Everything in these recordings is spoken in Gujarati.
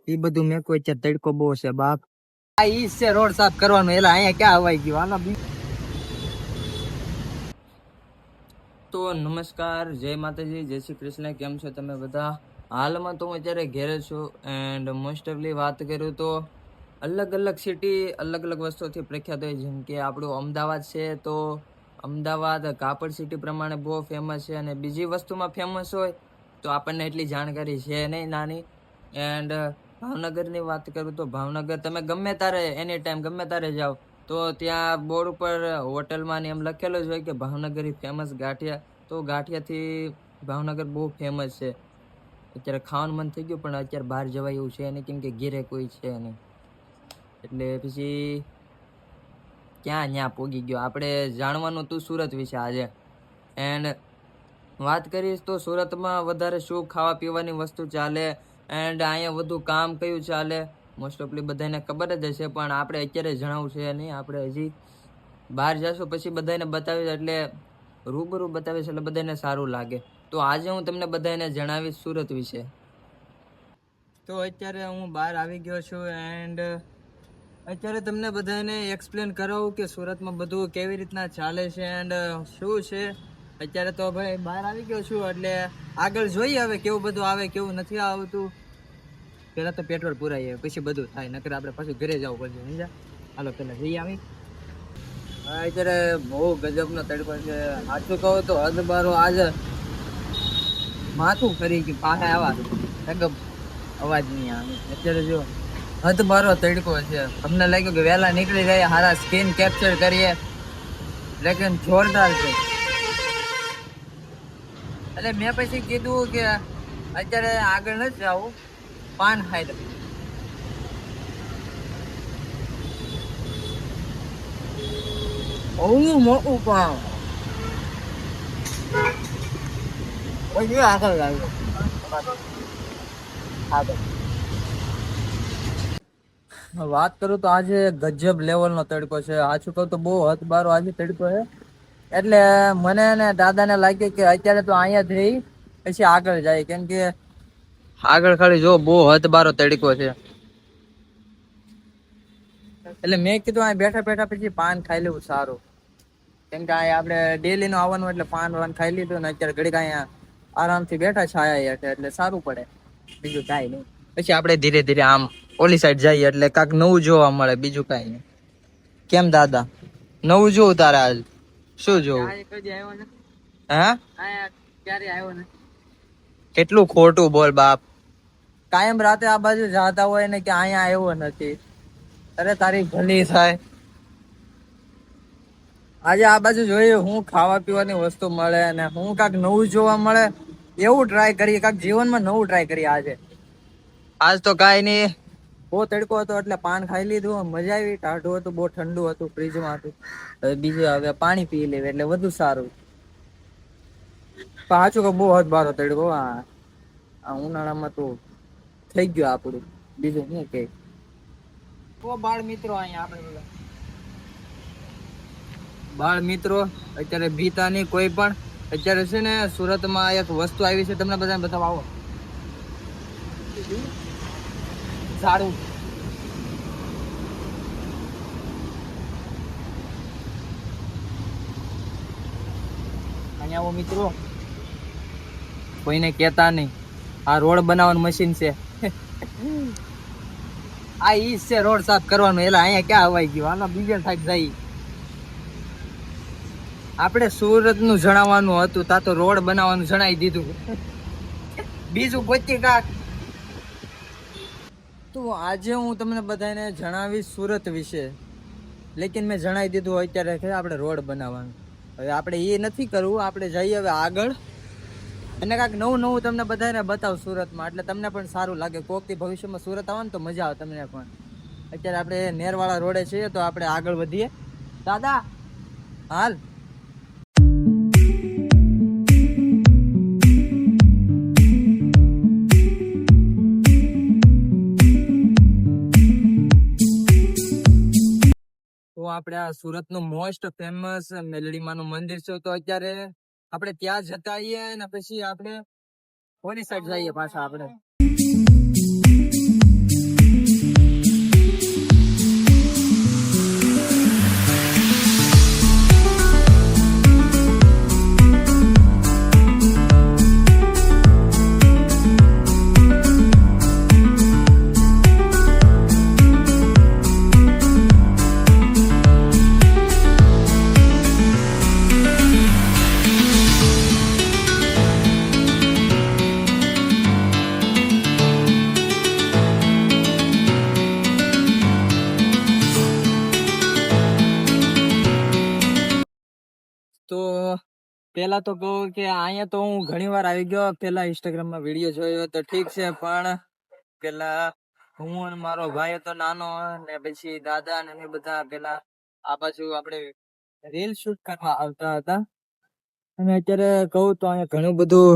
એ બધું મેં કોઈ તડકો બહુ છે બાપ. આ ઈ છે રોડ સાફ કરવાનું, એલા અહીંયા ક્યાં હવાઈ ગયું હાલો. તો નમસ્કાર, જય માતાજી, જય શ્રી કૃષ્ણ. કેમ છો તમે બધા? હાલમાં તો હું અત્યારે ઘેરે છું એન્ડ મોસ્ટ ઓફલી વાત કરું તો અલગ અલગ સિટી અલગ અલગ વસ્તુઓથી પ્રખ્યાત હોય. જેમ કે આપણું અમદાવાદ છે તો અમદાવાદ કાપડ સિટી પ્રમાણે બહુ ફેમસ છે, અને બીજી વસ્તુમાં ફેમસ હોય તો આપણને એટલી જાણકારી છે નહીં નાની. એન્ડ ભાવનગરની વાત કરું તો ભાવનગર તમે ગમે તારે એની ટાઈમ ગમે તારે જાઓ તો ત્યાં બોર્ડ ઉપર હોટલમાં એમ લખેલું જ હોય કે ભાવનગરી ફેમસ ગાંઠિયા. તો ગાંઠિયાથી ભાવનગર બહુ ફેમસ છે. અત્યારે ખાવાનું મન થઈ ગયું પણ અત્યારે બહાર જવાય એવું છે નહીં, કેમ કે ઘેરે કોઈ છે નહીં. એટલે પછી ત્યાં પોગી ગયો. આપણે જાણવાનું હતું સુરત વિશે આજે. એન્ડ વાત કરીશ તો સુરતમાં વધારે શું ખાવા પીવાની વસ્તુ ચાલે એન્ડ અહીંયા વધુ કામ કયું ચાલે મોસ્ટ ઓફલી બધાને ખબર જ હશે, પણ આપણે અત્યારે જણાવવું છે નહીં. આપણે હજી બહાર જશું પછી બધાને બતાવીશ, એટલે રૂબરૂ બતાવીશ એટલે બધાને સારું લાગે. તો આજે હું તમને બધાને જણાવીશ સુરત વિશે. તો અત્યારે હું બહાર આવી ગયો છું એન્ડ અત્યારે તમને બધાને એક્સપ્લેન કરાવું કે સુરતમાં બધું કેવી રીતના ચાલે છે એન્ડ શું છે. અત્યારે તો ભાઈ બહાર આવી ગયો છું, એટલે આગળ જોઈએ હવે કેવું બધું આવે કેવું નથી આવતું. પહેલાં તો પેટ્રોલ પુરાઈએ પછી બધું થાય, નકર આપણે પાછું ઘરે જવું પડશે સમજા. હાલો પહેલાં જઈએ આવી. અત્યારે બહુ ગજબનો તડકો છે. સાચું કહું તો હદબારો આજે માથું કરી કે પાસે આવા ગજબ અવાજ નહીં આવે. અત્યારે જો હદબારો તડકો છે. અમને લાગ્યું કે વહેલા નીકળી જાય હારા સ્ક્રીન કેપ્ચર કરીએ, લેકિન જોરદાર છે. એટલે મેં પછી કીધું કે અત્યારે આગળ નથી જવું, પાન ખાઈ દઉં. મોટું પાન પછી આગળ લાગ્યો. વાત કરું તો આજે ગજબ લેવલનો તડકો છે. સાચું કહું તો બહુ હદબારો આજે તડકો છે. એટલે મને ને દાદાને લાગ્યું કે અત્યારે તો અહીંયા જ રહી પછી આગળ જાય, કેમ કે આગળ ખાલી જો બહુ હદબારો તડકો છે. એટલે મેં કીધું અહીં બેઠા બેઠા પછી પાન ખાઈ લેવું સારું, કેમ કે અહીંયા આપણે ડેલી નું આવવાનું એટલે પાન વાન ખાઈ લીધું ને અત્યારે ઘડીક અહીંયા આરામથી બેઠા છાયા હેઠે એટલે સારું પડે. બીજું કાંઈ નહીં. પછી આપણે ધીરે ધીરે આમ ઓલી સાઈડ જઈએ એટલે કાંઈક નવું જોવા મળે, બીજું કાંઈ નહીં. કેમ દાદા નવું જોવું તારે આજ? શું જોવું? હા કેટલું ખોટું બોલ બાપ. કાયમ રાતે આ બાજુ જાતા હોય ને કે અહીંયા આવ્યો નથી. અરે તારી ભલી થાય. આજે આ બાજુ જોઈએ હું ખાવા પીવાની વસ્તુ મળે અને હું કાંઈક નવું જોવા મળે એવું ટ્રાય કરીએ, કાંઈક જીવનમાં નવું ટ્રાય કરીએ આજે. આજ તો કાંઈ નહીં, બહુ તડકો હતો એટલે પાન ખાઈ લીધું, મજા આવી. ટાઢું હતું, બહુ ઠંડુ હતું, ફ્રીજમાં હતું. હવે બીજું હવે પાણી પી લેવું એટલે વધુ સારું. પાછું કે બહુ હદબારો તડકો આ ઉનાળામાં તો થઈ ગયું આપણું. બીજું શું કે બાળ મિત્રો અહીંયા આપણે બધા બાળ મિત્રો અત્યારે ભીતા નહીં કોઈ પણ. અત્યારે છે ને સુરતમાં એક વસ્તુ આવી છે, તમને બધાને બતાવો. આવો સારું અહીંયા આવો મિત્રો, કોઈને કહેતા નહીં. આ રોડ બનાવવાનું મશીન છે. આ ઈ છે રોડ સાફ કરવાનું, એલા અહીંયા ક્યાં હવાઈ ગયું હાલો બીજા સાઈડ જઈ. આપણે સુરત નું જણાવવાનું હતું, તા તો રોડ બનાવવાનું જણાવી દીધું. બીજું ગોતી કાક. તો આજે હું તમને બધાને જણાવીશ સુરત વિશે, લેકિન મેં જણાવી દીધું અત્યારે કે આપણે રોડ બનાવવાનું. હવે આપણે એ નથી કરવું, આપણે જઈએ હવે આગળ અને કાંઈક નવું નવું તમને બધાને બતાવ સુરતમાં, એટલે તમને પણ સારું લાગે. કોકથી ભવિષ્યમાં સુરત આવે ને તો મજા આવે તમને પણ. અત્યારે આપણે નેરવાળા રોડે છીએ તો આપણે આગળ વધીએ. દાદા હાલ. તો આપણે આ સુરતનું મોસ્ટ ફેમસ મેલડીમાનું મંદિર છે, તો અત્યારે આપણે ત્યાં જતા આવીએ ને પછી આપણે ઓલી સાઈડ જઈએ પાછા. આપણે પેલા તો કહું કે અહીંયા તો હું ઘણી વાર આવી ગયો. પેલા ઇન્સ્ટાગ્રામમાં વિડીયો જોયો તો ઠીક છે, પણ પેલા હું અને મારો ભાઈ હતો નાનો, ને પછી દાદા ને અમે બધા પેલા આ બાજુ આપણે રીલ શૂટ કરવા આવતા હતા. અને અત્યારે કહું તો અહીંયા ઘણું બધું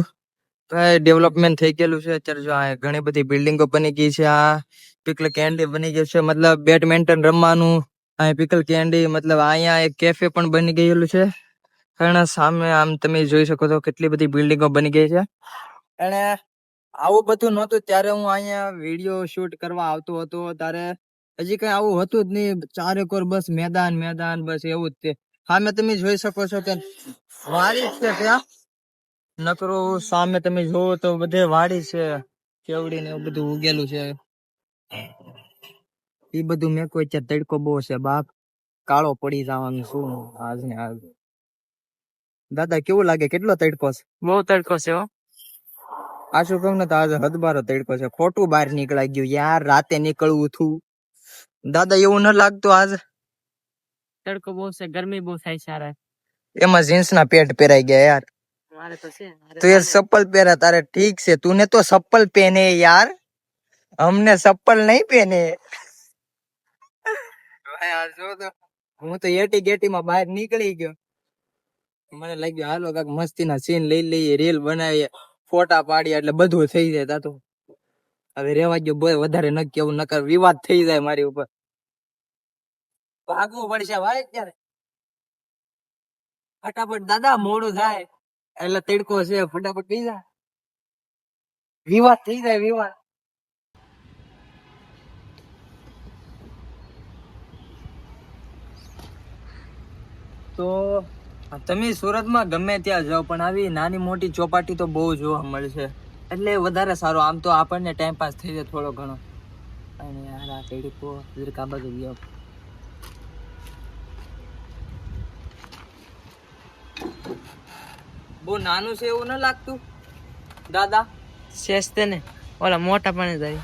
ડેવલપમેન્ટ થઈ ગયેલું છે. અત્યારે જો આ ઘણી બધી બિલ્ડિંગો બની ગઈ છે. આ પિકલ કેન્ડી બની ગયું છે, મતલબ બેડમિન્ટન રમવાનું. અહીંયા પિકલ કેન્ડી મતલબ અહીંયા એક કેફે પણ બની ગયેલું છે. અને સામે આમ તમે જોઈ શકો છો કેટલી બધી બિલ્ડિંગો બની ગઈ છે. અને આવું બધું નહોતું ત્યારે હું અહીંયા વિડીયો શૂટ કરવા આવતો હતો. ત્યારે હજી કઈ આવું હતું જ નહીં. ચારેકોર બસ મેદાન મેદાન બસ એવું જ છે. સામે તમે જોઈ શકો છો કે વાડી છે ત્યાં. નકરો સામે તમે જોવો તો બધે વાડી છે, કેવડી ને એવું બધું ઉગેલું છે. એ બધું મેં કોઈ તડકો બહુ છે બાપ, કાળો પડી જવાનું શું આજ ને આજ. દાદા કેવું લાગે, કેટલો તડકો છે? બહુ તડકો છે હો. આ શું કહું ને તો આજે હદબારો તડકો છે. ખોટું બહાર નીકળાઈ ગયું યાર, રાતે નીકળવું થયું. દાદા એવું ન લાગતું આજ તડકો બહુ છે, ગરમી બહુ થાય છે. એમાં જીન્સ ના પેન્ટ પહેરાઈ ગયા યાર. મારે તો છે. તું યાર ચપ્પલ પહેરા, તારે ઠીક છે. તું ને તો ચપ્પલ પહેને યાર, અમને ચપ્પલ નહીં પહેને. હું તો એટી ગેટી માં બહાર નીકળી ગયો. મને લાગ્યું હાલો કાક મસ્તી ના સીન લઈ લઈએ, રીલ બનાવીએ, ફોટા પાડીએ એટલે બધું થઈ જાય. તા તો હવે રેવા ગયો, બોય વધારે ન કેવું, નકર વિવાદ થઈ જાય મારી ઉપર. ભાગવું પડશે ભાઈ અત્યારે ફટાફટ. દાદા મોડું થાય એટલે તડકો છે, ફટાફટ પી જા, વિવાદ થઈ જાય વિવાદ. તો તમે સુરતમાં ગમે ત્યાં જાઓ પણ આવી નાની મોટી ચોપાટી તો બહુ જોવા મળશે, એટલે વધારે સારું. આમ તો આપણને ટાઈમ પાસ થઈ જાય થોડો ઘણો. અને યાર આ તડકો જરાક આ બાજુ ગયો. બહુ નાનું છે એવું ન લાગતું દાદા? શેષતે ને ઓલા મોટા પાણી જાય.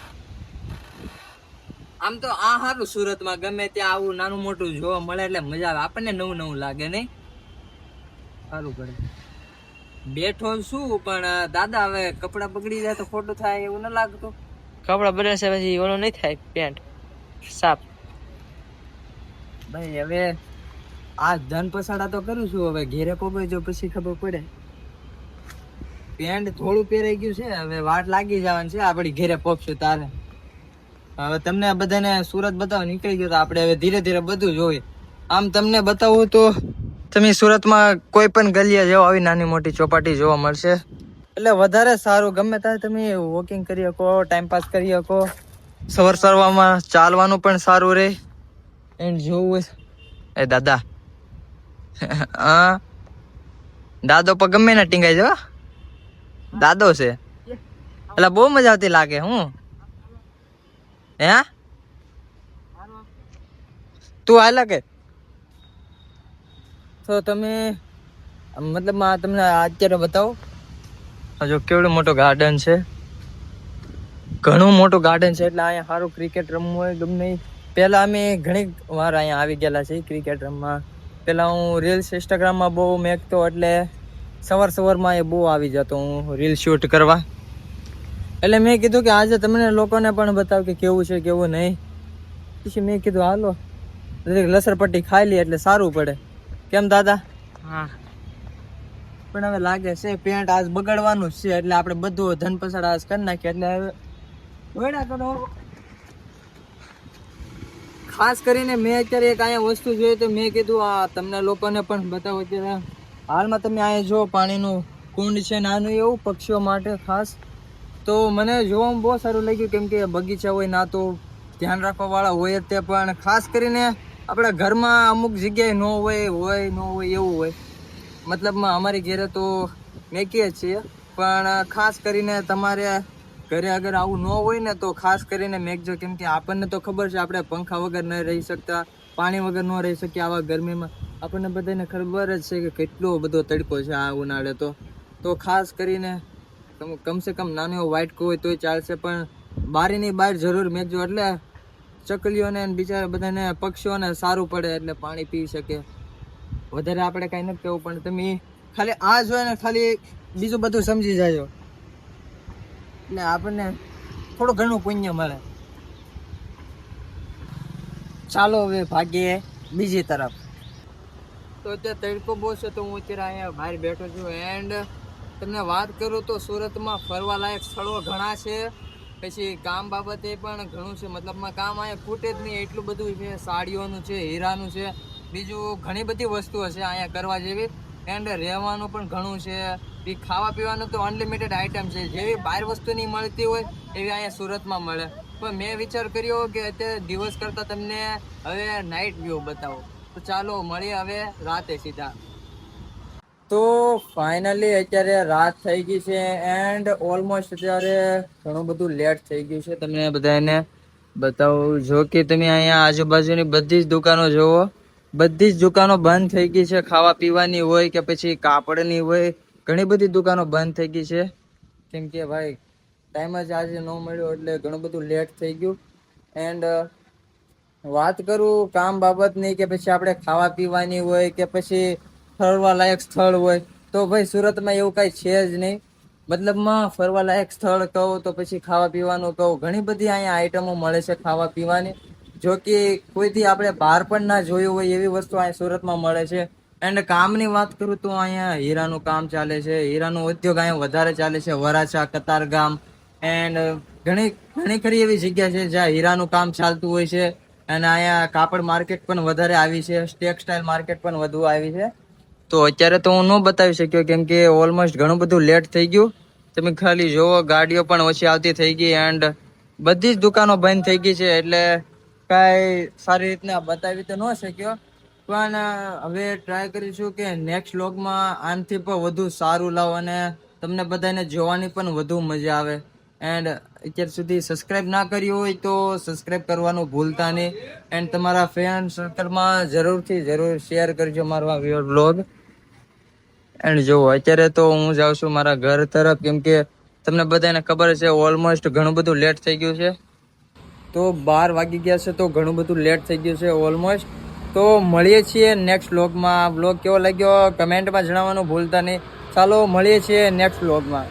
આમ તો આ સારું, સુરતમાં ગમે ત્યાં આવું નાનું મોટું જોવા મળે એટલે મજા આવે આપણને, નવું નવું લાગે નહીં? સારું પડે. બેઠો શું પણ દાદા હવે કપડા બગડી જાય તો ખોટું થાય એવું ન લાગતું? કપડા બગડે છે પછી ઓલો નહીં થાય પેન્ટ સાફ. ભાઈ હવે આ ધન પસાડા તો કરું છું, હવે ઘેરે પોગો જો પછી ખબર પડે. પેન્ટ થોડું પહેરાઈ ગયું છે, હવે વાટ લાગી જવાની છે. આપડી ઘેરે પોગશું તારે. હવે તમને બધાને સુરત બતાવો નીકળી ગયો તો આપણે હવે ધીરે ધીરે બધું જોઈએ. આમ તમને બતાવું તો તમે સુરતમાં કોઈ પણ ગલીએ જાઓ આવી નાની મોટી ચોપાટી જોવા મળશે, એટલે વધારે સારું. ગમે ત્યારે તમે વોકિંગ કરી શકો, ટાઈમ પાસ કરી શકો. સવાર સવારમાં ચાલવાનું પણ સારું રહે. એન્ડ જોવું એ દાદા હા દાદો પર ગમે ને ટીંગાઈ જવા. દાદો છે એટલે બહુ મજા આવતી લાગે. હું હે તું આ લાગે તો તમે મતલબ તમને અત્યારે બતાવો. જો કેવડું મોટું ગાર્ડન છે, ઘણું મોટું ગાર્ડન છે. એટલે અહીંયા સારું ક્રિકેટ રમવું હોય ગમે. પેલા અમે ઘણી વાર અહીંયા આવી ગયેલા છે ક્રિકેટ રમવા. પેલા હું રીલ્સ ઇન્સ્ટાગ્રામમાં બહુ મેકતો, એટલે સવારમાં એ બહુ આવી જતો હું રીલ શૂટ કરવા. એટલે મેં કીધું કે આજે તમને લોકોને પણ બતાવ કે કેવું છે કેવું નહીં. પછી મેં કીધું હાલો લસરપટ્ટી ખાઈ લઈએ એટલે સારું પડે. કેમ દાદા? હા. પણ હવે લાગે છે પેન્ટ આજ બગડવાનું જ છે, એટલે આપણે બધું ધન પસાડ આજ કરી નાખીએ. એટલે હવે વડા કરો. ખાસ કરીને મેં અત્યારે એક અહીંયા વસ્તુ જોઈ તો મેં કીધું આ તમને લોકોને પણ બતાવો. અત્યારે હાલમાં તમે અહીંયા જો પાણીનું કુંડ છે નાનું એવું પક્ષીઓ માટે ખાસ. તો મને જોવામાં બહુ સારું લાગ્યું, કેમ કે બગીચા હોય ના તો ધ્યાન રાખવા વાળા હોય જ તે. પણ ખાસ કરીને આપણા ઘરમાં અમુક જગ્યાએ ન હોય ન હોય એવું હોય. મતલબમાં અમારી ઘરે તો મેકીએ છીએ, પણ ખાસ કરીને તમારે ઘરે અગર આવું ન હોય ને તો ખાસ કરીને મેકજો, કેમ કે આપણને તો ખબર છે આપણે પંખા વગર ન રહી શકતા, પાણી વગર ન રહી શકીએ આવા ગરમીમાં. આપણને બધાને ખબર જ છે કે કેટલો બધો તડકો છે આ ઉનાળે. તો ખાસ કરીને કમસે કમ નાનો એવો વ્હાઈટ હોય તોય ચાલશે, પણ બારીની બહાર જરૂર મેકજો, એટલે ચકલીઓને બિચારા બધાને પક્ષીઓને સારું પડે, એટલે પાણી પી શકે. વધારે આપણે કાંઈ નથી કહેવું, પણ તમે ખાલી આ જોઈએ ને ખાલી બીજું બધું સમજી જાય એટલે આપણને થોડું ઘણું પુણ્ય મળે. ચાલો હવે ભાગીએ બીજી તરફ. તો અત્યારે તડકો બહુ છે તો હું અત્યારે અહીંયા બહાર બેઠો છું. એન્ડ તમને વાત કરું તો સુરતમાં ફરવા લાયક સ્થળો ઘણા છે, પછી કામ બાબતે પણ ઘણું છે. મતલબમાં કામ અહીંયા ખૂટે જ નહીં એટલું બધું છે. સાડીઓનું છે, હીરાનું છે, બીજું ઘણી બધી વસ્તુઓ છે અહીંયા કરવા જેવી. એન્ડ રહેવાનું પણ ઘણું છે. એ ખાવા પીવાનું તો અનલિમિટેડ આઈટમ છે. જેવી બહાર વસ્તુ નહીં મળતી હોય એવી અહીંયા સુરતમાં મળે. પણ મેં વિચાર કર્યો કે અત્યારે દિવસ કરતાં તમને હવે નાઇટ વ્યૂ બતાવો. તો ચાલો મળીએ હવે રાતે સીધા. તો ફાઇનલી અત્યારે રાત થઈ ગઈ છે એન્ડ ઓલમોસ્ટ અત્યારે ઘણું બધું લેટ થઈ ગયું છે. તમને બધાને બતાવું જો કે તમે અહીંયા આજુબાજુની બધી જ દુકાનો જોવો, બધી જ દુકાનો બંધ થઈ ગઈ છે. ખાવા પીવાની હોય કે પછી કાપડની હોય, ઘણી બધી દુકાનો બંધ થઈ ગઈ છે. કેમ કે ભાઈ ટાઈમ જ આજે ન મળ્યો એટલે ઘણું બધું લેટ થઈ ગયું. એન્ડ વાત કરું કામ બાબતની કે પછી આપણે ખાવા પીવાની હોય કે પછી ફરવા લાયક સ્થળ હોય તો ભાઈ સુરતમાં એવું કાંઈ છે જ નહીં. મતલબમાં ફરવા લાયક સ્થળ કહું તો પછી ખાવા પીવાનું કહું, ઘણી બધી અહીંયા આઈટમો મળે છે ખાવા પીવાની. જો કે કોઈથી આપણે બહાર પણ ના જોયું હોય એવી વસ્તુ અહીંયા સુરતમાં મળે છે. એન્ડ કામની વાત કરું તો અહીંયા હીરાનું કામ ચાલે છે. હીરાનો ઉદ્યોગ અહીંયા વધારે ચાલે છે. વરાછા, કતારગામ એન્ડ ઘણી ખરી એવી જગ્યા છે જ્યાં હીરાનું કામ ચાલતું હોય છે. અને અહીંયા કાપડ માર્કેટ પણ વધારે આવી છે, ટેક્સટાઇલ માર્કેટ પણ વધુ આવી છે. તો અત્યારે તો હું ન બતાવી શક્યો કેમ કે ઓલમોસ્ટ ઘણું બધું લેટ થઈ ગયું. તમે ખાલી જોવો ગાડીઓ પણ ઓછી આવતી થઈ ગઈ એન્ડ બધી જ દુકાનો બંધ થઈ ગઈ છે. એટલે કાંઈ સારી રીતના બતાવી તો ન શક્યો, પણ હવે ટ્રાય કરીશું કે નેક્સ્ટ વ્લોગમાં આનાથી પણ વધુ સારું લાવો અને તમને બધાને જોવાની પણ વધુ મજા આવે. એન્ડ અત્યાર સુધી સબસ્ક્રાઈબ ના કર્યું હોય તો સબસ્ક્રાઈબ કરવાનું ભૂલતા નહીં. એન્ડ તમારા ફ્રેન્ડ સર્કલમાં જરૂરથી જરૂર શેર કરજો મારો આ વ્લોગ. એન્ડ જો અત્યારે તો હું જાઉં છું મારા ઘર તરફ કેમ કે તમને બધાને ખબર છે ઓલમોસ્ટ ઘણું બધું લેટ થઈ ગયું છે. તો 12 વાગી ગયા છે તો ઘણું બધું લેટ થઈ ગયું છે ઓલમોસ્ટ. તો મળીએ છીએ નેક્સ્ટ વ્લોગમાં. વ્લોગ કેવો લાગ્યો કમેન્ટમાં જણાવવાનું ભૂલતા નહીં. ચાલો મળીએ છીએ નેક્સ્ટ વ્લોગમાં.